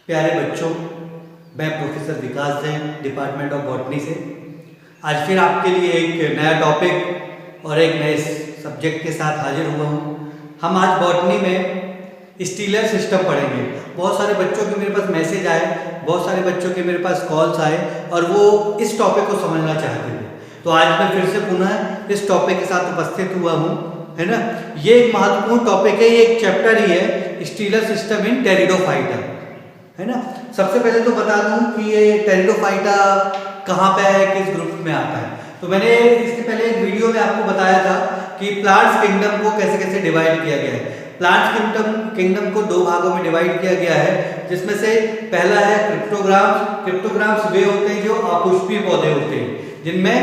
प्यारे बच्चों, मैं professor Vikas Jain department of botany से आज फिर आपके लिए एक नया टॉपिक और एक नए सब्जेक्ट के साथ हाजिर हुआ हूँ। हम आज बॉटनी में स्टीलर सिस्टम पढ़ेंगे। बहुत सारे बच्चों के मेरे पास मैसेज आए, बहुत सारे बच्चों के मेरे पास कॉल्स आए और वो इस टॉपिक को समझना चाहते थे। तो आज मैं फिर से पुनः इस टॉपिक के साथ उपस्थित हुआ हूँ, है ना। ये एक महत्वपूर्ण टॉपिक है, ये एक चैप्टर ही है, स्टीलर सिस्टम इन टेरिडोफाइटा, है ना। सबसे पहले तो बता दूं कि ये टेरिडोफाइटा कहाँ पे है, किस ग्रुप में आता है। तो मैंने इसके पहले एक वीडियो में आपको बताया था कि प्लांट्स किंगडम को कैसे कैसे डिवाइड किया गया है। प्लांट्स किंगडम को दो भागों में डिवाइड किया गया है, जिसमें से पहला है क्रिप्टोग्राम्स। क्रिप्टोग्राम्स वे होते हैं जो अपुष्पीय पौधे होते हैं, जिनमें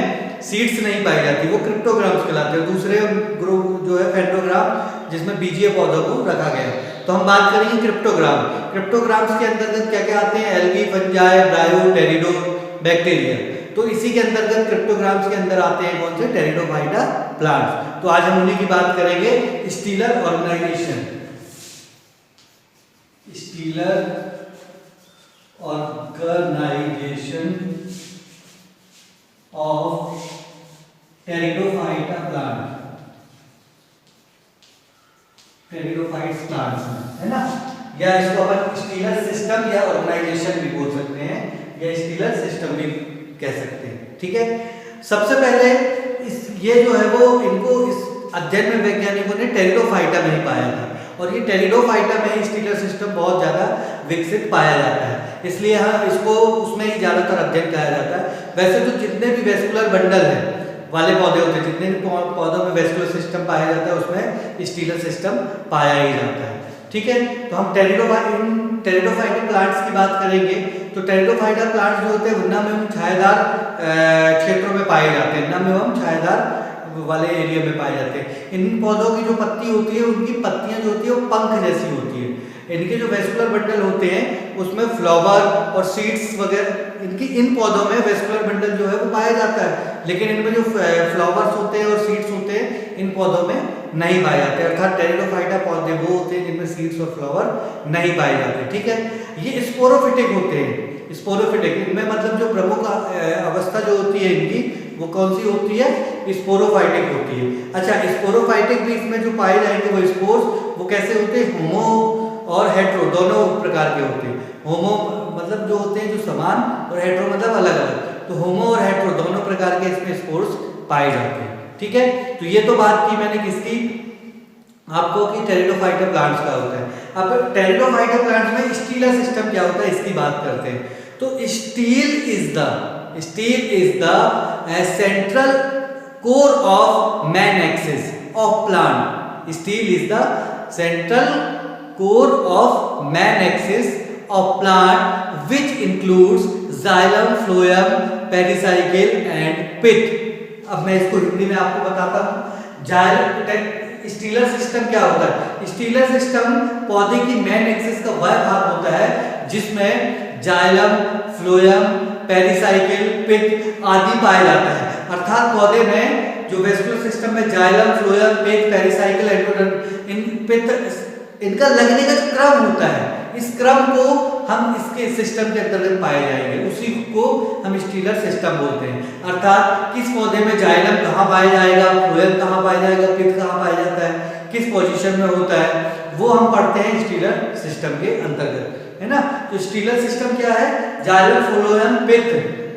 सीड्स नहीं पाई जाती, वो क्रिप्टोग्राम्स कहलाते हैं। दूसरे ग्रुप जो है फेंडोग्राम, जिसमें बीजीय पौधों को रखा गया है। तो हम बात करेंगे क्रिप्टोग्राम। क्रिप्टोग्राम्स के अंतर्गत क्या क्या आते हैं? Algae, fungi, ब्रायो, टेरिडो, bacteria. तो इसी के अंतर्गत क्रिप्टोग्राम्स के अंदर आते हैं कौन से? Pteridophyta plants. तो आज हम उन्हीं की बात करेंगे, stelar organisation. Stelar organisation of pteridophyta plant, pteridophytes plants, है ना। या इसको अपन स्टीलर सिस्टम या ऑर्गेनाइजेशन भी बोल सकते हैं, या स्टीलर सिस्टम भी कह सकते हैं, ठीक है। सबसे पहले ये जो है वो इनको इस अध्ययन में वैज्ञानिकों ने टेरिडोफाइटा में ही पाया था, और ये टेरिडोफाइटा में स्टीलर सिस्टम बहुत ज़्यादा विकसित पाया जाता है, इसलिए हाँ इसको उसमें ही ज़्यादातर अध्ययन किया जाता है। वैसे तो जितने भी वेस्कुलर बंडल है वाले पौधे होते हैं, जितने भी पौधों में वेस्कुलर सिस्टम पाया जाता है, उसमें स्टीलर सिस्टम पाया ही जाता है, ठीक है। तो हम टेरिडोफाइटा प्लांट्स की बात करेंगे। तो टेरिडोफाइटा प्लांट्स जो होते हैं नम एवं छायादार क्षेत्रों में पाए जाते हैं, नम एवं छायादार वाले एरिया में पाए जाते हैं। इन पौधों की जो पत्ती होती है, उनकी पत्तियां जो होती है वो पंख जैसी होती है। इनके जो वेस्कुलर बंडल होते हैं उसमें फ्लावर और सीड्स वगैरह, इन पौधों में वेस्कुलर बंडल जो है वो पाया जाता है, लेकिन इनमें जो फ्लावर्स होते हैं और सीड्स होते हैं इन पौधों में नहीं पाए जाते। अर्थात टेरिडोफाइटा पौधे वो होते हैं जिनमें सीड्स और फ्लावर नहीं पाए जाते, ठीक है। ये स्पोरोफिटिक होते हैं, स्पोरोफिटिक। इनमें मतलब जो प्रमुख अवस्था जो होती है इनकी, वो कौन सी होती है? स्पोरोफाइटिक होती है। अच्छा, स्पोरोफाइटिक भी इसमें जो पाए जाएंगे वो स्पोर्स, वो कैसे होते हैं? होमो और हेट्रो दोनों प्रकार के होते हैं। होमो मतलब जो होते हैं जो समान, और हेट्रो मतलब अलग अलग। तो होमो और हेट्रो दोनों प्रकार के इसमें स्पोर्स पाए जाते हैं, ठीक है। तो ये तो बात की मैंने किसकी, आपको, कि टेरिडोफाइटा प्लांट्स का होता है। अब टेरिडोफाइटा प्लांट्स में स्टीलर सिस्टम क्या होता है इसकी बात करते हैं। तो steel is the central core of man axis of plant. Steel is the central core of main axis of plant which includes xylem, phloem, pericycle and pith। अब मैं इसको हिंदी में आपको बताता हूँ। स्टीलर सिस्टम क्या होता है? स्टीलर सिस्टम पौधे की मेन एक्सिस का वह भाग होता है जिसमें जाइलम, फ्लोएम, पेरिसाइकिल, पिथ आदि पाया जाता है। अर्थात पौधे में जो वेस्कुलर सिस्टम में जाइलम, फ्लोएम, पिथ, पेरिसाइकिल, एंडोडर्म, इनका लगने का क्रम होता है, इस क्रम को हम इसके सिस्टम के अंतर्गत पाए जाएंगे, उसी को हम स्टीलर सिस्टम बोलते हैं। अर्थात किस पौधे में जाइलम कहाँ पाया जाएगा, फ्लोएम कहाँ पाया जाएगा, पिथ कहाँ पाया जाता है, किस पोजीशन में होता है, वो हम पढ़ते हैं स्टीलर सिस्टम के अंतर्गत, है ना। तो स्टीलर सिस्टम क्या है? जाइलम, फ्लोएम, पिथ,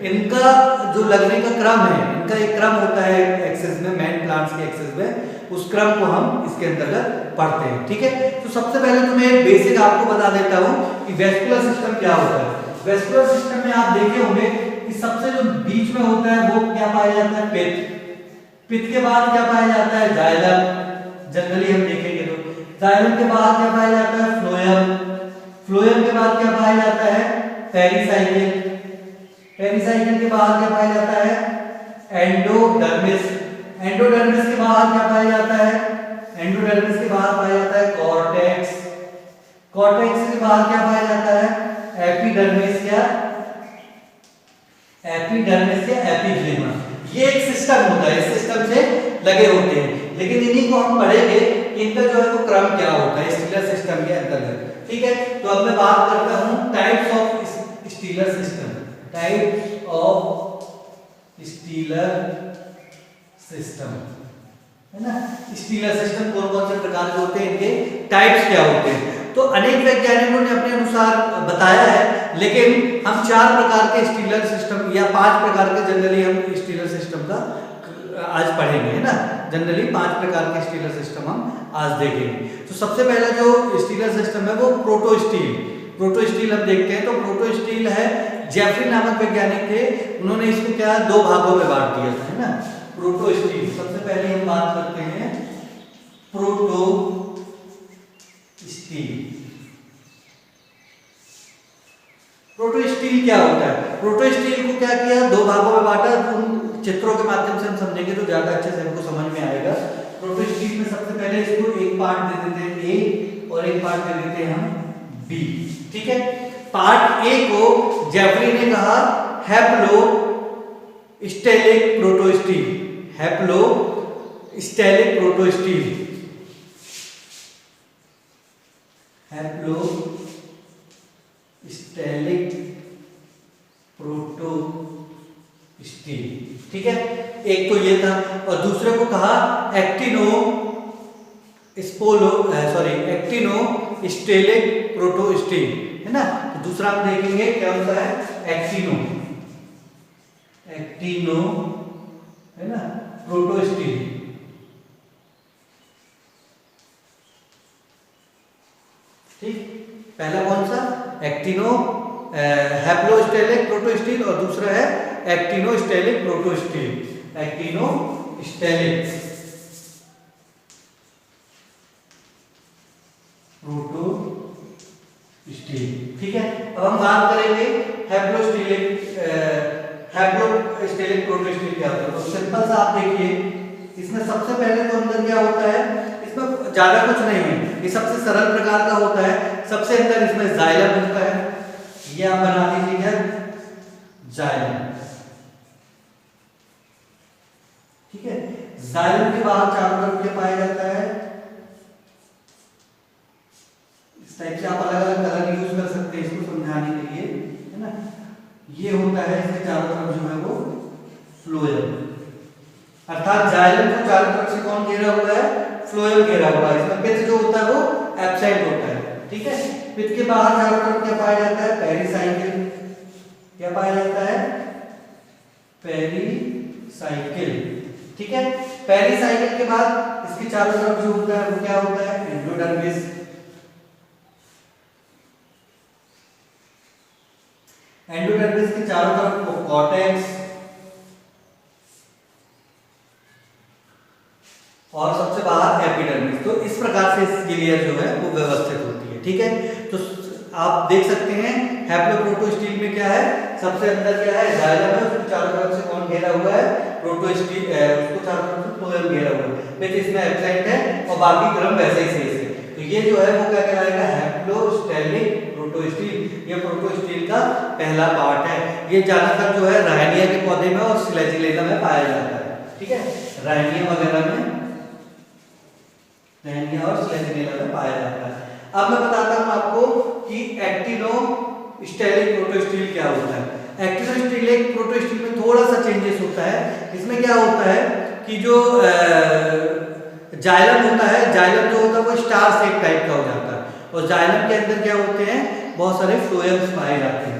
इनका जो लगने का क्रम है, इनका एक क्रम होता है एक्सेस में, मेन प्लांट्स के एक्सेस में, उस क्रम को हम इसके अंतर्गत पढ़ते हैं, ठीक है। तो सबसे पहले तो मैं एक बेसिक आपको बता देता हूं कि वेस्कुलर सिस्टम क्या होता है। वेस्कुलर सिस्टम में आप देखे होंगे कि सबसे जो बीच में होता है वो क्या पाया जाता है? पिथ। पिथ के बाद क्या पाया जाता है? जाइलम। जनरली हम देखेंगे तो जाइलम के बाद क्या पाया जाता है? फ्लोएम। फ्लोएम के बाद क्या पाया जाता है? पेरिसाइकिल। पेरिसाइकिल के बाद क्या पाया जाता है? एंडोडर्मिस। एंडोडर्मिस के बाद क्या पाया जाता है? एंडोडर्मिस के बाद पाया जाता है कॉर्टेक्स। कॉर्टेक्स के बाद क्या पाया जाता है? एपिडर्मिस या एपिफ्लेमा। ये एक सिस्टम होता है, इस सिस्टम से लगे होते हैं, लेकिन इन्हीं को हम पढ़ेंगे कि इनका जो है वो क्रम क्या होता है स्टीलर सिस्टम के अंतर्गत। ठीक है। तो अब मैं बात करता हूं types of stealer system. Types of stealer system, है ना। स्टीलर सिस्टम कौन कौन से प्रकार के होते हैं, इनके टाइप्स क्या होते हैं। तो अनेक वैज्ञानिकों ने अपने अनुसार बताया है, लेकिन हम 4 प्रकार के स्टीलर सिस्टम या 5 प्रकार के जनरली हम स्टीलर सिस्टम का आज पढ़ेंगे, है ना। जनरली 5 प्रकार के स्टीलर सिस्टम हम आज देखेंगे। तो सबसे पहला जो स्टीलर सिस्टम है वो प्रोटो स्टील। प्रोटो स्टील हम देखते हैं तो प्रोटो स्टील है, जेफरी नामक वैज्ञानिक थे, उन्होंने इसको क्या 2 भागों में बांट दिया था, है ना। प्रोटो स्टील, सबसे पहले हम बात करते हैं प्रोटो स्टील। प्रोटो स्टील क्या होता है? प्रोटो स्टील को क्या किया, 2 भागों में बांटा। उन चित्रों के माध्यम से हम समझेंगे तो ज्यादा अच्छे से हमको समझ में आएगा। प्रोटो स्टील में सबसे पहले इसको एक पार्ट दे देते हैं ए और एक पार्ट दे देते हैं हम बी, ठीक है। पार्ट ए को जेफरी ने कहा haplostelic protostele. Haplostelic protostele, haplostelic protostele, ठीक है। एक तो ये था, और दूसरे को कहा एक्टिनो एक्टिनो स्टेलिक प्रोटो स्टील, है ना। तो दूसरा हम देखेंगे क्या होता है, एक्टिनो है ना प्रोटो स्टील। ठीक, पहला कौन सा, actino haplostelic protostele, और दूसरा है actinostelic protostele. Actinostelic protostele, ठीक है। अब हम बात करेंगे हैप्लो स्टेलिक प्रोटो स्टील क्या होता है। तो सिंपल सा आप देखिए, इसमें सबसे पहले तो अंदर क्या होता है, इसमें ज्यादा कुछ नहीं है, ये सबसे सरल प्रकार का होता है। सबसे अंदर इसमें जाइलम होता है, ये आप बना दीजिएगा जाइलम, ठीक है। जाइलम के बाहर चारों तरफ क्या पाया जाता है, इस टाइप से आप अलग अलग कलर यूज कर सकते हैं इसको समझाने के लिए, है ना। ये होता है इसके चारों तरफ जो है वो फ्लोएम, अर्थात जाइलम को चारों तरफ से कौन घेरा हुआ है, फ्लोएम घेरा हुआ है। इसमें पित्त जो होता है वो एब्सेंट होता है, ठीक है। पित्त के बाहर चारों तरफ क्या पाया जाता है, पेरिसाइकिल, क्या पाया जाता है, पेरिसाइकिल, ठीक है। पेरिसाइकिल के बाद इसके चारों तरफ जो होता है वो क्या होता है, एंडोडर्मिस। एंडोडर्मिस के चारों तरफ कॉर्टेक्स, और सबसे बाहर एपिडर्मिस। तो इस प्रकार से इसकी लेयर जो है वो व्यवस्थित होती है, ठीक है। तो आप देख सकते हैं हैप्लो स्टील में क्या है, सबसे अंदर क्या है, जाइलम है, उसको चारों तरफ से कौन घेरा हुआ है, प्रोटो स्टील, उसको चारों तरफ से फ्लोएम घेरा हुआ है, फिर इसमें एब्सेंट है और बाकी क्रम वैसे ही शेष है। तो ये जो है वो क्या कहलाएगा, हैप्लो स्टेलिक प्रोटो स्टील। ये प्रोटो स्टील का पहला पार्ट है। ये ज्यादातर जो है रायनिया के पौधे में और सिलेजिलेना में पाया जाता है, ठीक है। रायनिया वगैरह में, रायनिया और सिलेजिलेना में पाया जाता है। अब मैं बताता हूं आपको कि एक्टिनो स्टेलिक प्रोटो स्टील क्या होता है। एक्टिनो स्टेलिक प्रोटो स्टील में थोड़ा सा चेंजेस होता है। इसमें क्या होता है कि जो जाइलम होता है, जाइलम जो होता है वो स्टार शेप टाइप का हो जाता है, और जाइलम के अंदर क्या होते हैं, बहुत सारे फ्लोएम्स पाए जाते हैं।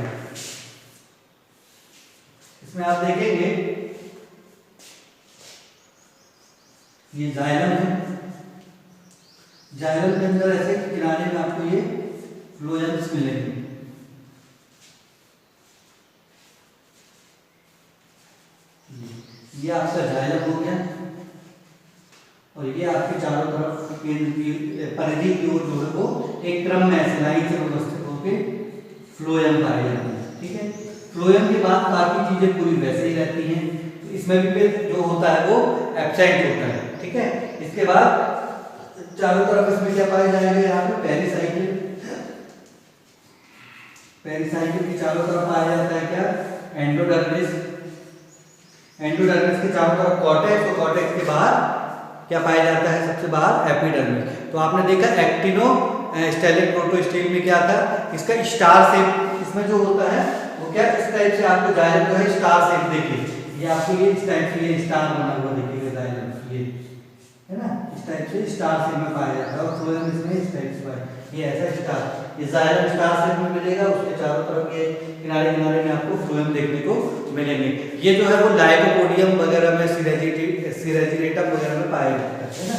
इसमें आप देखेंगे ये जाइलम है, जाइलम के अंदर ऐसे किनारे में आपको ये फ्लोएम्स मिलेंगे। ये आपका जाइलम हो गया, और ये आपके चारों तरफ परिधि की ओर जो है वो एक क्रम में ऐसे लाइन से व्यवस्थित होकर फ्लोएम पाए जाते हैं, ठीक है। फ्लोएम के बाद बाकी चीजें पूरी वैसे ही रहती हैं। तो इसमें भी जो होता है वो एब्सेंट होता है, ठीक है। इसके बाद चारों तरफ इसमें क्या पाया जाएगा, यहाँ पे पेरिसाइकिल, पेरिसाइकिल के चारों तरफ पाया जाता है क्या, एंडोडर्मिस, एंडोडर्मिस के चारों तरफ कॉर्टेक्स, और कॉर्टेक्स के बाहर क्या पाया जाता है, सबसे बाहर एपिडर्मिस। तो आपने देखा एक्टिनो स्टेलिक प्रोटो स्टील में क्या था, इसका स्टार शेप इसमें जो होता है वो क्या इस टाइप से आपको जायलम जो है स्टार शेप देखिए, ये आपको ये इस टाइप से ये स्टार बना हुआ देखिएगा जायलम, ये है ना इस टाइप से स्टार शेप में पाया जाता है और फ्लोएम इसमें इस टाइप से पाया, ये ऐसा स्टार, ये जायलम स्टार शेप में मिलेगा, उसके चारों तरफ ये किनारे किनारे में आपको फ्लोएम देखने को मिलेंगे। ये जो है वो लाइकोपोडियम वगैरह में सिरेजिरेटम वगैरह में पाया जाता है ना,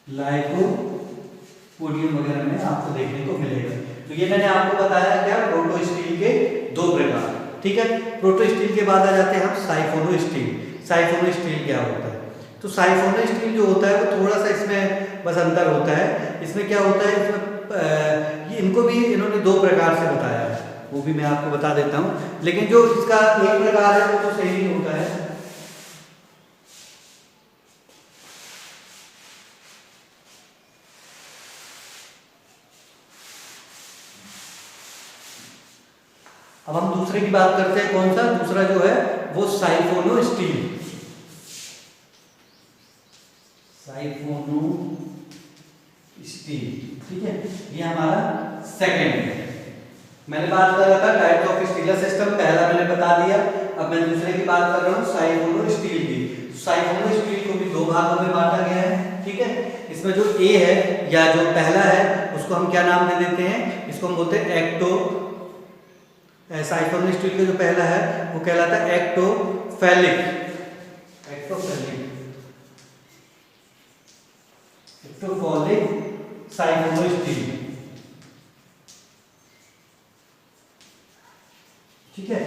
लाइकोपोडियम वगैरह में आपको देखने को मिलेगा। तो ये मैंने आपको बताया क्या प्रोटो स्टील के दो प्रकार, ठीक है। प्रोटो स्टील के बाद आ जाते हैं हम साइफोनो स्टील। साइफोनो स्टील क्या होता है, तो साइफोनो स्टील जो होता है वो थोड़ा सा इसमें बस अंतर होता है। इसमें क्या होता है, इसमें इनको भी इन्होंने दो प्रकार से बताया है, वो भी मैं आपको बता देता हूँ, लेकिन जो इसका एक प्रकार है वो तो सही नहीं होता है। अब हम दूसरे की बात करते हैं, कौन सा दूसरा जो है वो साइफोनो स्टील। साइफोनो स्टील, ठीक है, ये हमारा सेकंड है। मैंने बात कर रहा था टाइप्स ऑफ स्टीलर सिस्टम, पहला मैंने बता दिया। अब मैं दूसरे की बात कर रहा हूँ साइफोनो स्टील की। साइफोनो स्टील को भी दो भागों में बांटा गया है, ठीक है। इसमें जो ए है या जो पहला है उसको हम क्या नाम दे देते हैं, इसको हम बोलते हैं एक्टो। साइफोनो स्टील का जो पहला है वो कहलाता है एक्टोफैलिक। एक्टोफैलिक साइफोनो स्टील, ठीक है,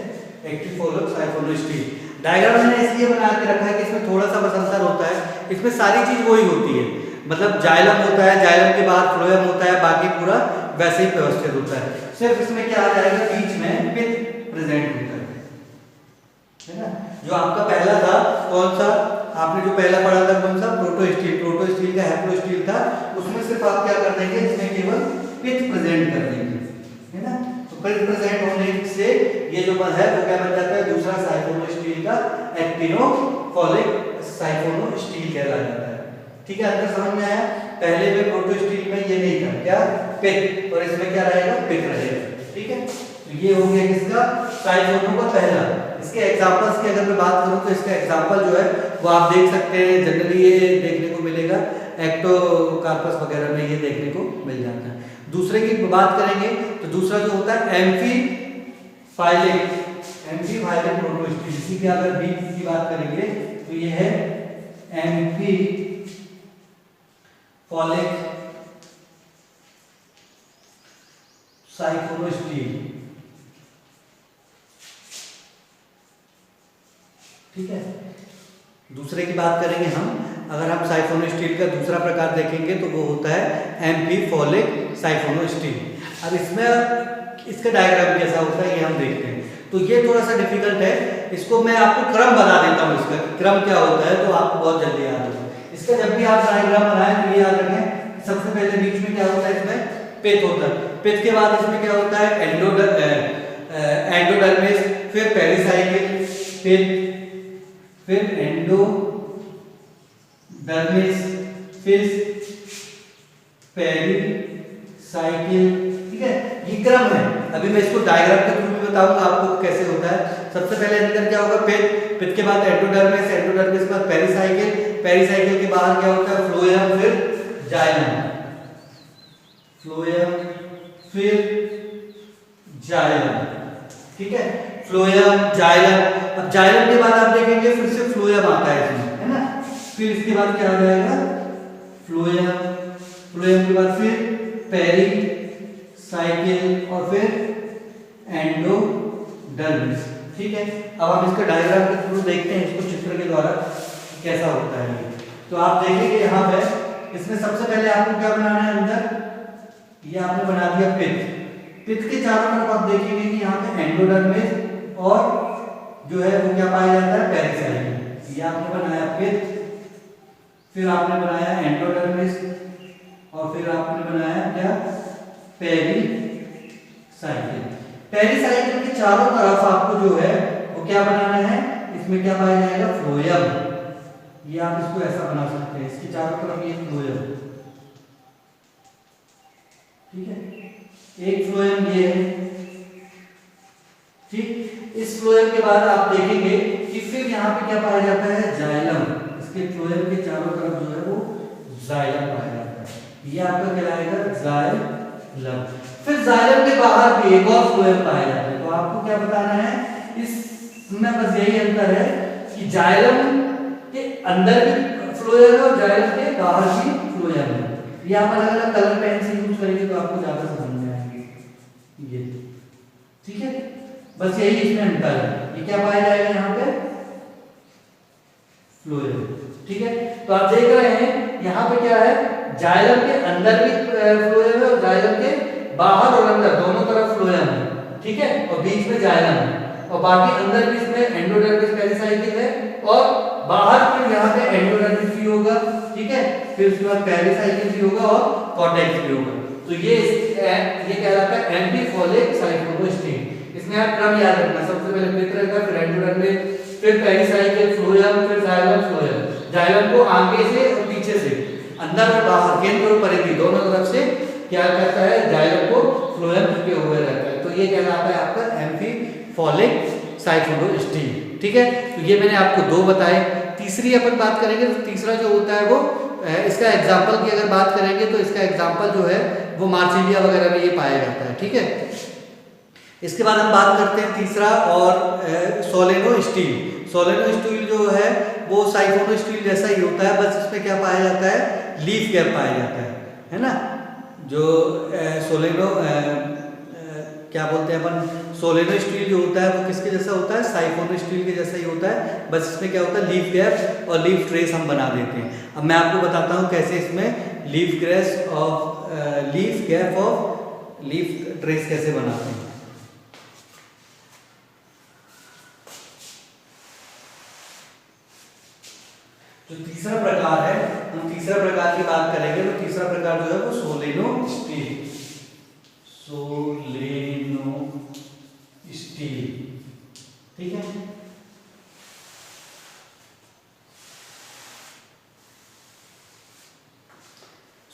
एक्टिफोलिक साइफोनो स्टील। डायग्राम मैंने इसलिए बना के रखा है कि इसमें थोड़ा सा बस अंतर होता है, इसमें सारी चीज वही होती है, मतलब जाइलम होता है, जाइलम के बाद फ्लोएम होता है, बाकी पूरा वैसे ही व्यवस्थित होता है। सिर्फ इसमें क्या आ जाएगा, बीच में पिथ प्रेजेंट होता है ना। जो आपका पहला था कौन सा, आपने जो पहला पढ़ा था कौन सा, प्रोटो स्टील। प्रोटो स्टील का हैप्लो स्टील था, उसमें सिर्फ आप क्या कर देंगे, इसमें केवल पिथ प्रेजेंट कर देंगे, है ना। तो पिथ प्रेजेंट होने से ये जो है वो क्या बन जाता है, दूसरा साइफोनो स्टील का एक्टिनोफॉलिक साइफोनो स्टील कहलाया जाता है, ठीक है। अंदर समझ में आया। पहले में प्रोटो स्टील में ये नहीं था क्या, पिथ, और इसमें क्या रहेगा, पिथ रहेगा, ठीक है। तो ये हो गया किसका, साइफोनो का पहला। इसके एग्जांपल्स की अगर मैं बात करूं तो इसका एग्जांपल जो है वो आप देख सकते हैं, जनरली ये देखने को मिलेगा एक्टोकार्पस वगैरह में, ये देखने को मिल जाता है। दूसरे की बात करेंगे तो दूसरा जो होता है एम्फीफाइलिक प्रोटो स्टील। इसी की अगर बी की बात करेंगे तो ये है एम्फीफॉलिक साइफोनो स्टील, ठीक है। दूसरे की बात करेंगे हम, अगर हम साइफोनो स्टील का दूसरा प्रकार देखेंगे तो वो होता है एम्फीफॉलिक साइफोनो स्टील। अब इसमें इसका डायग्राम कैसा होता है ये हम देखते हैं। तो ये थोड़ा सा डिफिकल्ट है, इसको मैं आपको क्रम बता देता हूँ, इसका क्रम क्या होता है तो आपको बहुत जल्दी याद होगा। इसका जब भी आप डायग्राम बनाएं तो ये याद रखें, सबसे पहले बीच में क्या होता है, इसमें पिथ होता है, पिथ के बाद इसमें क्या होता है, एंडोडर्मिस, फिर पेरिसाइकिल, फिर एंडोडर्मिस, फिर पेरिसाइकिल, ठीक है। ये क्रम है। अभी मैं इसको डायग्राम के थ्रू भी बताऊंगा आपको कैसे होता है। सबसे पहले अंदर क्या होगा, पिथ के बाद एंडोडर्मिस, एंडोडर्मिस के बाद पेरिसाइकिल, पेरिसाइकिल के बाहर क्या होता है, फ्लोएम, फिर जाइलम, फ्लोएम फिर जाइलम, ठीक है, फ्लोएम जाइलम। अब जाइलम के बाद आप देखेंगे फिर से फ्लोएम आता है इसमें, है ना। फिर इसके बाद क्या हो जाएगा, फ्लोएम, फ्लोएम के बाद फिर पेरिसाइकिल और फिर एंडोडर्मिस, ठीक है। अब हम इसका डायग्राम के थ्रू देखते हैं, इसको चित्र के द्वारा कैसा होता है। तो आप देखेंगे यहाँ पे, इसमें सबसे पहले आपको क्या बनाना है, अंदर ये आपने बना दिया पिथ। पिथ के चारों तरफ आप देखेंगे कि यहाँ पे एंडोडर्मिस और जो है वो क्या पाया जाता है, पेरिसाइकिल। ये आपने बनाया पिथ, फिर आपने बनाया एंडोडर्मिस और फिर आपने बनाया क्या, पेरिसाइकिल। पेरिसाइकिल के चारों तरफ आपको जो है वो क्या बनाना है, इसमें क्या पाया जाएगा, फ्लोएम। ये आप इसको ऐसा बना सकते हैं, इसके चारों तरफ ये फ्लोएम, ठीक है, एक फ्लोएम ये है। ठीक, इस फ्लोएम के बाद आप देखेंगे कि फिर यहाँ पे क्या पाया जाता है, जाइलम। इसके फ्लोएम के चारों तरफ जो है वो जाइलम पाया जाता है, ये आपका कहलाएगा जाइलम। फिर जाइलम के बाहर भी एक और फ्लोएम पाया जाता है। तो आपको क्या बताना है, इसमें बस यही अंतर है कि जाइलम के अंदर भी फ्लोएम है और जाइलम के बाहर भी फ्लोएम है। ये आप अलग अलग कलर पेन से यूज करेंगे तो आपको ज्यादा समझ में आएंगे ये। ठीक है, बस यही इसमें अंतर है। ये क्या पाया जाएगा यहाँ पे, फ्लोएम। ठीक है, तो आप देख रहे हैं यहाँ पे क्या है, जाइलम के अंदर भी फ्लोएम है और जाइलम के बाहर और अंदर दोनों तरफ फ्लोएम है। ठीक है, और बीच में जाइलम है, और बाकी अंदर भी इसमें एंडोडर्मिस पेरिसाइकिल है और बाहर फिर यहाँ पे एंडोडर्मिस भी होगा। ठीक है, फिर उसके बाद पेरिसाइकिल भी होगा और कॉर्टेक्स भी होगा। तो ये कहलाता है एंटीफोलिक साइक्लोस्टीन। इसमें आप क्रम याद रखना, सबसे पहले पित्रका, फिर एंडोडर्मिस, फिर पेरिसाइकिल, फ्लोएम, फिर जाइलम, फ्लोएम। जाइलम को आगे से और पीछे से, अंदर और बाहर, केंद्र और परिधि दोनों तरफ से क्या करता है, जाइलम को फ्लोएम टिके हुए रहता है। तो ये कहलाता है आपका एम्फीफोलिक साइक्लोस्टीन। ठीक है, तो ये मैंने आपको दो बताए। तीसरी अपन बात करेंगे तो तीसरा जो होता है वो इसका एग्जाम्पल की अगर बात करेंगे तो इसका एग्जाम्पल जो है वो मार्सिलिया वगैरह में ये पाया जाता है। ठीक है, इसके बाद हम बात करते हैं तीसरा और सोलेनो स्टील। सोलेनो स्टील जो है वो साइफोनो स्टील जैसा ही होता है, बस इसमें क्या पाया जाता है, लीफ गैप पाया जाता है ना। जो सोलेनो क्या बोलते हैं अपन, सोलेनो स्टील जो होता है वो किसके जैसा होता है, साइफोनो स्टील के जैसा ही होता है, बस इसमें क्या होता है, लीफ गैप और लीफ ट्रेस हम बना देते हैं। अब मैं आपको बताता हूँ कैसे इसमें leaf gap of leaf trace कैसे बनाते हैं। जो तीसरा प्रकार है, हम तीसरा प्रकार की बात करेंगे तो तीसरा प्रकार जो है वो सोलेनो स्टील। सोलेनो स्टील, ठीक है।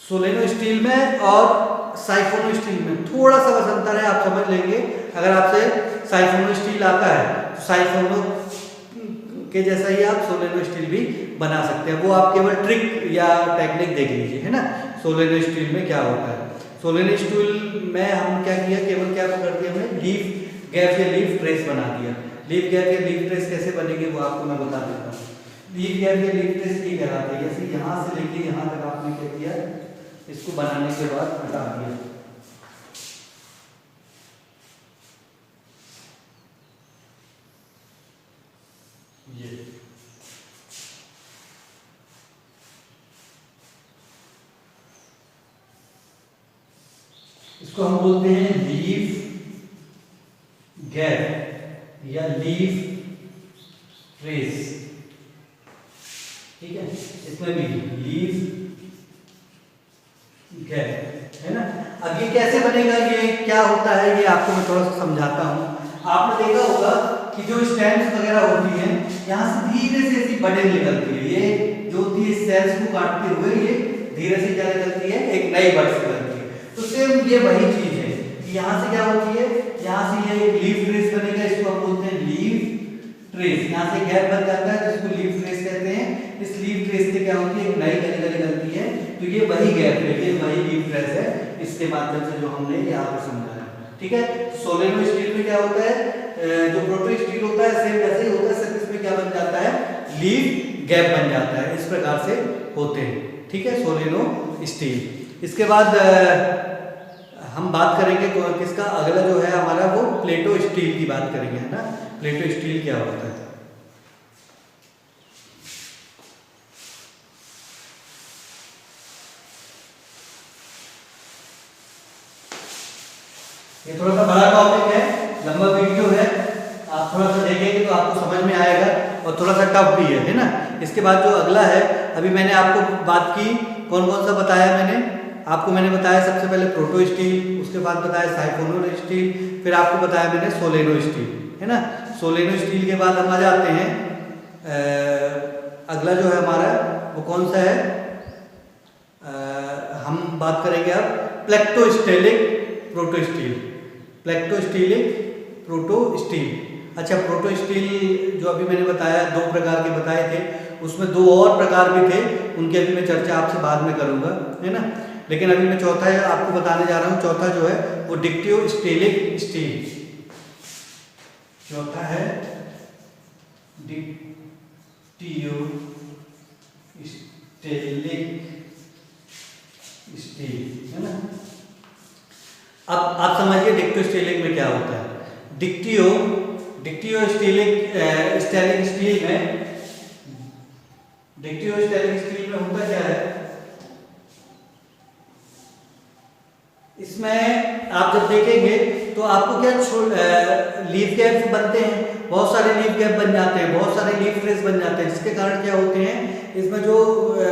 सोलेनो स्टील में और साइफोनो स्टील में थोड़ा सा बस अंतर है, आप समझ लेंगे। अगर आपसे साइफोनो स्टील आता है तो साइफोनो के जैसा ही आप सोलेनो स्टील भी बना सकते हैं। वो आप केवल ट्रिक या टेक्निक देख लीजिए, है ना। सोलेनो स्टील में क्या होता है, सोलेनो स्टील में हम क्या किया, केवल क्या कर दिया हमने, लीफ गैप या लीफ ट्रेस बना दिया। लीफ गैप या लीफ ट्रेस कैसे बनेंगे वो आपको मैं बता देता हूँ। लीफ गैप या लीफ ट्रेस ये कहलाता है, जैसे यहाँ से लेके यहाँ तक आपने क्या किया, इसको बनाने के बाद हटा दिया, ये इसको हम बोलते हैं लीफ गैप या लीफ ट्रेस। ठीक है, इसमें भी लीफ गैप है ना। अब ये कैसे बनेगा, ये क्या होता है, ये आपको मैं थोड़ा सा समझाता हूँ। आपने देखा होगा कि जो स्टेम्स वगैरह होती हैं, यहाँ से धीरे से ऐसी बडिंग निकलती है। ये जो होती है सेल्स को काटते हुए ये धीरे से क्या निकलती है, एक नई बड्स निकलती है। तो सेम ये वही चीज है कि यहाँ से क्या होती है, यहाँ से ये एक लीफ ट्रेस बनेगा, इसको हम बोलते हैं लीफ ट्रेस। यहाँ से गैप बन जाता है जिसको लीफ ट्रेस कहते हैं। इस लीफ ट्रेस से क्या होती है, एक नई कलिका निकलती है। तो ये वही गैप है, ये वही लीफ ट्रेस है, इसके माध्यम से जो हमने यहाँ पे समझा है। ठीक है, सोलेनो स्टील में क्या होता है, जो प्रोटो स्टील होता है सेम वैसे ही होता है, सिर्फ इसमें क्या बन जाता है, लीफ गैप बन जाता है। इस प्रकार से होते हैं। ठीक है, सोलेनो स्टील। इसके बाद हम बात करेंगे किसका, अगला जो है हमारा वो प्लेटो स्टील की बात करेंगे, है ना। प्लेटो स्टील क्या होता है, ये थोड़ा सा बड़ा टॉपिक है, लंबा वीडियो है, आप थोड़ा सा देखेंगे तो आपको समझ में आएगा और थोड़ा सा टफ भी है ना। इसके बाद जो अगला है, अभी मैंने आपको बात की, कौन कौन सा बताया मैंने बताया सबसे पहले प्रोटो स्टील, उसके बाद बताया साइफोनो स्टील, फिर आपको बताया मैंने सोलेनो स्टील, है ना। सोलेनो स्टील के बाद हम आ जाते हैं, अगला जो है हमारा वो कौन सा है, हम बात करेंगे अब प्लेक्टोस्टेलिक protostele, plectostelic proto steel. अच्छा, प्रोटो स्टील जो अभी मैंने बताया 2 प्रकार के बताए थे, उसमें 2 और प्रकार भी थे, उनकी अभी मैं चर्चा आपसे बाद में करूंगा, है ना। लेकिन अभी मैं चौथा आपको बताने जा रहा हूँ। चौथा जो है वो डिक्टियोस्टेलिक स्टील, चौथा है डिक्टियोस्टेलिक स्टील, है ना। अब आप समझिए डिक्टियोस्टेलिक में क्या होता है। डिक्टियोस्टेलिक स्टील में होता क्या है, इसमें आप जब देखेंगे तो आपको क्या लीफ गैप बनते हैं, बहुत सारे लीफ गैप बन जाते हैं, बहुत सारे लीफ ट्रेस बन जाते हैं, जिसके कारण क्या होते हैं, इसमें जो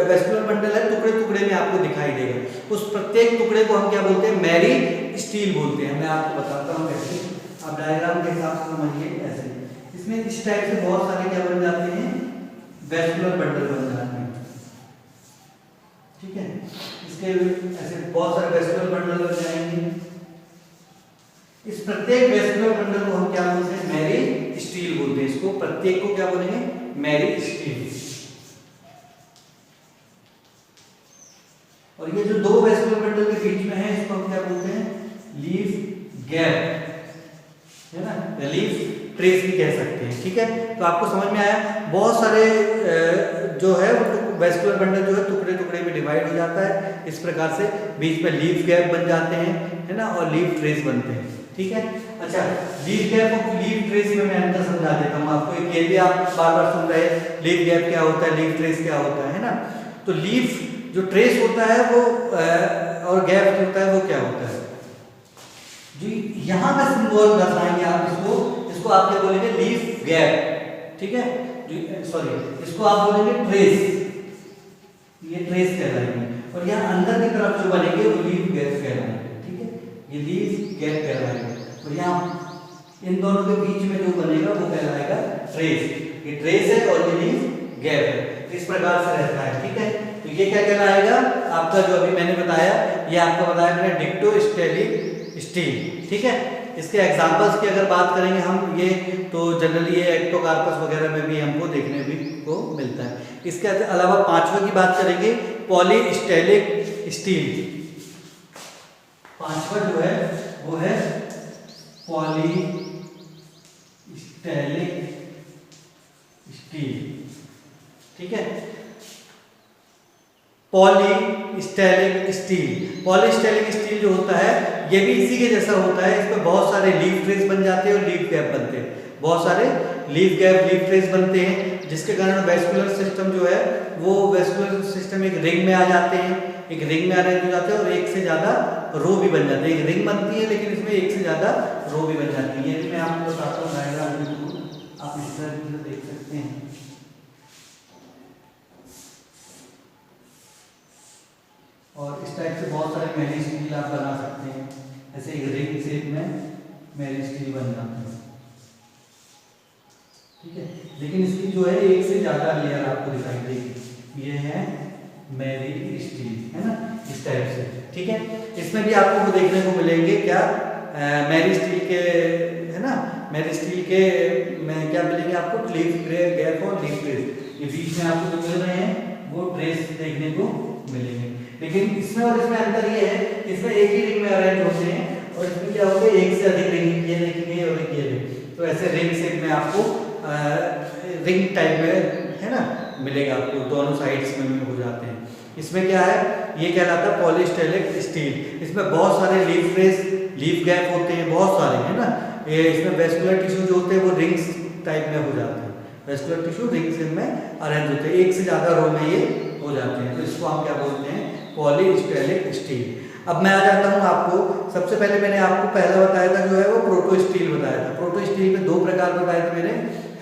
वेस्कुलर बंडल है टुकड़े टुकड़े में आपको दिखाई देगा। उस प्रत्येक टुकड़े को हम क्या बोलते हैं, मैरी स्टील बोलते हैं। मैं आपको बताता हूँ कैसे, आप डायग्राम के हिसाब से समझिए। ऐसे इसमें इस टाइप से बहुत सारे क्या बन जाते हैं, वेस्कुलर बंडल बन जाते हैं, ठीक है। इसके ऐसे बहुत सारे वेस्कुलर बंडल बन जाएंगे। इस प्रत्येक वेस्कुलर बंडल को हम क्या बोलते हैं, मैरी स्टील बोलते हैं। इसको प्रत्येक को क्या बोलेंगे, मैरी स्टील। और ये जो 2 वेस्कुलर बंडल के बीच में है, इसको हम क्या बोलते हैं, लीफ गैप, है ना, लीफ ट्रेस भी कह सकते हैं, ठीक है। तो आपको समझ में आया, बहुत सारे जो है वो वेस्कुलर बंडल जो है टुकड़े टुकड़े में डिवाइड हो जाता है, इस प्रकार से बीच में लीफ गैप बन जाते हैं, है ना, और लीफ ट्रेस बनते हैं, ठीक है। अच्छा, लीफ गैप और लीफ ट्रेस में मैं अंतर समझा देता हूँ आपको। ये भी आप बार बार सुन रहे हैं, लीफ गैप क्या होता है, लीफ ट्रेस क्या होता है ना। तो लीफ जो ट्रेस होता है वो और गैप जो होता है वो क्या होता है जी, यहाँ का सिंबल दर्शाएंगे आप इसको आप क्या बोलेंगे, लीफ गैप, ठीक है। सॉरी, इसको आप बोलेंगे ट्रेस, ये ट्रेस कहलाएंगे। और यहाँ अंदर की तरफ जो बनेंगे वो लीफ गैप कहलाएंगे, ठीक है, ये लीफ गैप कहलाएंगे। और यहाँ इन दोनों के बीच में जो बनेगा वो कहलाएगा ट्रेस। ये ट्रेस है और ये लीफ गैप है, इस प्रकार से रहता है, ठीक है। तो ये क्या कहलाएगा आपका, जो अभी मैंने बताया, ये आपको बताया मैंने डिक्टियोस्टेलिक स्टील, ठीक है। इसके एग्जांपल्स की अगर बात करेंगे हम, ये तो जनरली ये एक्टोकार्पस वगैरह में भी हमको देखने भी को मिलता है। इसके अलावा 5वें की बात करेंगे, पॉलीस्टेलिक स्टील। 5वां जो है वो है पॉलीस्टेलिक स्टील, ठीक है। पॉलीस्टेलिक स्टील, पॉलीस्टेलिक स्टील जो होता है ये भी इसी के जैसा होता है। इसमें बहुत सारे लीफ ट्रेस बन जाते हैं और लीफ गैप बनते हैं, बहुत सारे लीफ गैप लीफ ट्रेस बनते हैं, जिसके कारण वेस्कुलर सिस्टम जो है वो वेस्कुलर सिस्टम एक रिंग में आ जाते हैं, एक रिंग में अरेंज हो जाते हैं और एक से ज़्यादा रो भी बन जाते हैं। एक रिंग बनती है लेकिन इसमें एक से ज़्यादा रो भी बन जाती है। ये मैं आपको बताता हूँ डायग्राम में, आप इस तरह से देख सकते हैं। और इस टाइप से बहुत सारे मैरी स्टील आप बना सकते हैं, ऐसे एक रिंग शेप में मैरी स्टील बन जाते हैं, ठीक है। लेकिन इसकी जो है एक से ज्यादा लेयर आपको दिखाई देगी, ये है मैरी स्टील, है ना, इस टाइप से, ठीक है। इसमें भी आपको वो देखने को मिलेंगे क्या, मैरी स्टील के, है ना, मैरी स्टील के में क्या मिलेंगे आपको, लीफ गैप और लीफ ट्रेस, ये बीच में आपको जो मिल रहे हैं वो ट्रेस देखने को मिलेंगे। लेकिन इसमें और इसमें अंतर ये है, इसमें एक ही रिंग में अरेंज होते हैं और इसमें क्या होगा, एक से अधिक रिंग, ये देखेंगे और ये रिंग, तो ऐसे रिंग शेप में आपको रिंग टाइप में, है ना, मिलेगा आपको, दोनों साइड्स में हो जाते हैं। इसमें क्या है, ये कहलाता है पॉलीस्टेलिक स्टील। इसमें बहुत सारे लीफ ट्रेस लीफ गैप होते हैं, बहुत सारे, है ना। ये इसमें वेस्कुलर टिश्यू जो होते हैं वो रिंग्स टाइप में हो जाते हैं, वेस्कुलर टिश्यू रिंग शेप में अरेंज होते हैं, एक से ज़्यादा रो में ये हो जाते हैं, तो इसको हम क्या बोलते हैं, पॉलीस्टेलिक स्टील। अब मैं आ जाता हूँ आपको, सबसे पहले मैंने आपको पहला बताया था जो है वो प्रोटो स्टील बताया था। प्रोटो स्टील में 2 प्रकार बताए थे मैंने,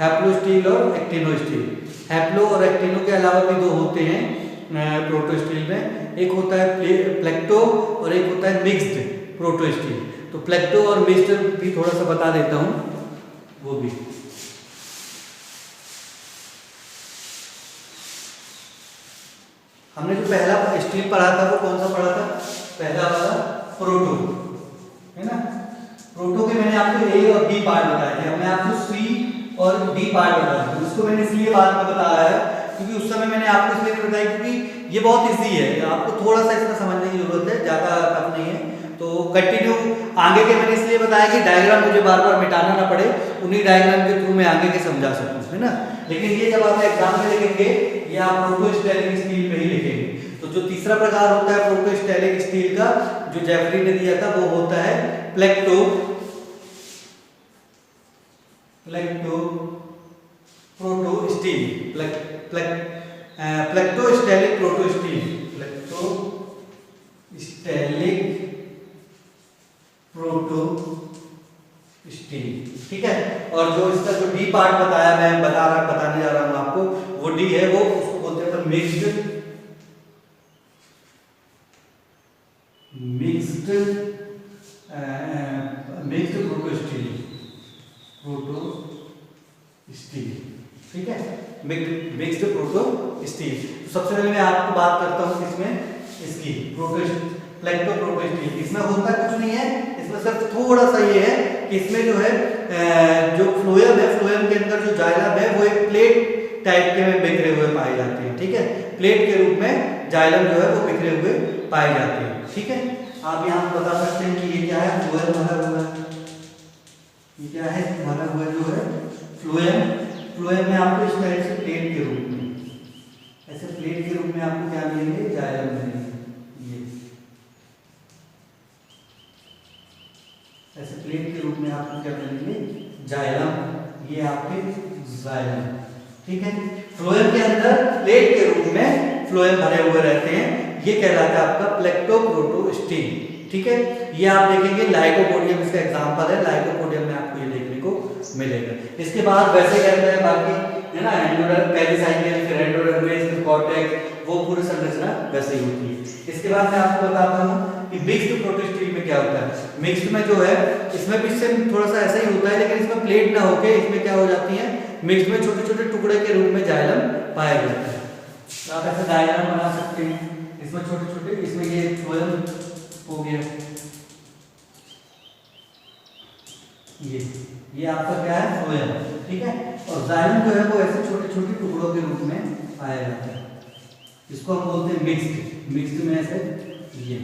हैप्लो स्टील और एक्टिनो स्टील। हैप्लो और एक्टिनो के अलावा भी 2 होते हैं प्रोटो स्टील में, एक होता है प्लेक्टो और एक होता है मिक्स्ड प्रोटो स्टील। तो प्लेक्टो और मिक्स्ड भी थोड़ा सा बता देता हूँ वो भी। हमने जो पहला स्टील पढ़ा था वो कौन सा पढ़ा था, पहला वाला प्रोटो, है ना। प्रोटो के मैंने आपको ए और बी पार्ट बताए थे, अब मैं आपको सी और डी पार्ट बता दूं। उसको मैंने इसलिए बाद में बताया है क्योंकि उस समय मैंने आपको इसलिए नहीं बताया क्योंकि ये बहुत इजी है, आपको थोड़ा सा इसमें समझने की जरूरत है, ज़्यादा टफ नहीं है। तो कंटिन्यू आगे के मैंने इसलिए बताया कि डायग्राम मुझे बार बार मिटाना ना पड़े, उन्हीं डायग्राम के थ्रू मैं आगे के समझा सकूं, है ना। लेकिन ये जब आप एग्जाम में लिखेंगे ये आप प्रोटोस्टेलिक स्टील पे ही लिखेंगे। तो जो तीसरा प्रकार होता है प्रोटोस्टेलिक स्टील का, जो जेफरी ने दिया था, वो होता है plecto protostele, plectostelic protostele, plectostelic protostele, ठीक है। और जो इसका जो डी पार्ट बताया, मैं बताने जा रहा हूं आपको, वो डी है, वो उसको बोलते हैं मिक्स्ड प्रोटो स्टील, ठीक है, मिक्स्ड प्रोटो स्टील। तो सबसे पहले मैं आपको बात करता हूं इसमें इसकी प्लेक्टो प्रोटो स्टील। इसमें होता कुछ नहीं है, इसमें सिर्फ थोड़ा सा ये है कि इसमें जो है जो फ्लोएम है, फ्लोएम के अंदर जो जाइलम है वो एक प्लेट टाइप के में बिखरे हुए पाए जाते हैं, ठीक है। प्लेट के रूप में जाइलम जो है वो बिखरे हुए पाए जाते हैं, ठीक है। आप यहाँ बता सकते हैं कि ये क्या है, फ्लोएम भरा हुआ है, ये क्या है, भरा हुआ जो है फ्लोएम में आपको इस टाइप से प्लेट के रूप में, ऐसे प्लेट के रूप में आपको क्या मिलेंगे, जाइलम मिलेंगे, ये ऐसे प्लेट के रूप में आपको क्या मिलेंगे, जाइलम, ये आपके जाइलम, ठीक है। फ्लोएम के अंदर प्लेट के रूप में फ्लोएम भरे हुए रहते हैं, ये कहलाता है आपका प्लेक्टो प्रोटो स्टील, ठीक है। ये आप देखेंगे लाइकोपोडियम इसका एग्जांपल है, लाइकोपोडियम में आपको ये देखने को मिलेगा। इसके बाद वैसे कहते हैं बाकी, है ना, एंडोडर्म, पेरिसाइकिल, फिर एंडोडर्मिस, फिर कॉर्टेक्स, वो पूरी संरचना वैसे ही होती है। इसके बाद मैं आपको बताता हूँ कि मिक्स्ड प्रोटो स्टील में क्या होता है। मिक्स्ड में जो है, इसमें भी सेम थोड़ा सा ऐसा ही होता है, लेकिन इसमें प्लेट ना होके इसमें क्या हो जाती है, मिक्स्ड में छोटे छोटे टुकड़े के रूप में जाइलम पाया जाता है। तो आप ऐसा डायग्राम बना सकते हैं, इसमें छोटे छोटे, इसमें ये फ्लोएम हो गया, ये आपका क्या है, फ्लोएम, ठीक है। और जाइलम जो है वो ऐसे छोटे छोटे टुकड़ों के रूप में पाया जाता है, इसको हम बोलते हैं मिक्स्ड में ऐसे ये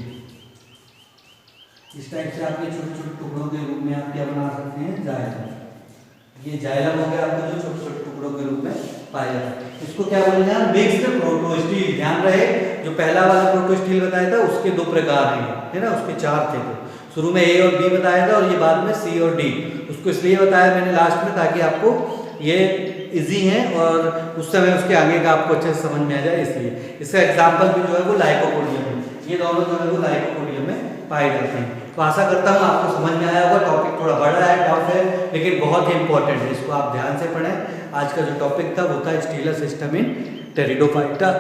इस टाइप से आप ये छोटे छोटे टुकड़ों के रूप में आप क्या बना सकते हैं, जाइलम। ये जाइलम हो गया आपका जो छोटे छोटे टुकड़ों के रूप में पाया जाता है, इसको क्या बोलेंगे हम, मिक्स्ड प्रोटो स्टील। ध्यान रहे जो पहला वाला प्रोटो स्टील बताया था उसके दो प्रकार हैं, है ना, उसके चार थे, तो शुरू में ए और बी बताया था और ये बाद में सी और डी। उसको इसलिए बताया मैंने लास्ट में ताकि आपको ये इजी है और उस समय उसके आगे का आपको अच्छे से समझ में आ जाए, इसलिए इसका एग्जाम्पल भी जो है वो लाइकोपोडियम है। ये दोनों जो है वो लाइकोपोडियम में पाए जाते हैं। तो आशा करता हूँ आपको समझ में आया होगा। टॉपिक थोड़ा बड़ा है, टफ है, लेकिन बहुत ही इंपॉर्टेंट है, इसको आप ध्यान से पढ़ें। आज का जो टॉपिक था वो था स्टीलर सिस्टम इन टेरिडोफाइटा।